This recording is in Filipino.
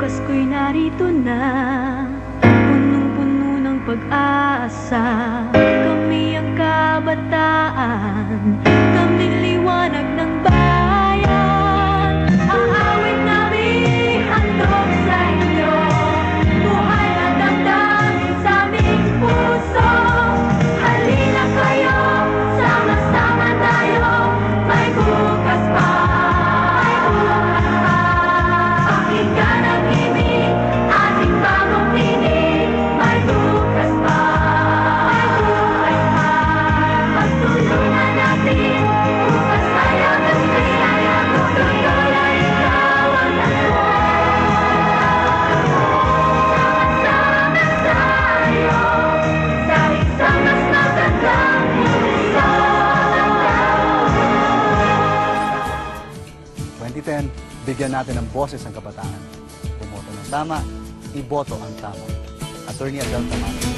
bukas ko'y narito na, punong-puno ng pag-asa. Kami ang kabataan, kaming liwanag ng bayan. Ang awit namin handog sa inyo, buhay na damdamin sa aming puso. Halina kayo, sama-sama tayo, may bukas pa. Pakinggan ang himig, ating bagong tinig, may bukas pa. May bukas pa. Pagtulungan natin, bukas tayo nagsilaya, tuloy-tuloy ikaw ang ako. Sama-sama tayo, sa isang mas magandang mundo. 2010, bigyan natin ng boses ang kabataan. Bumoto ng tama, iboto ang tama. Attorney Adel Tamayo.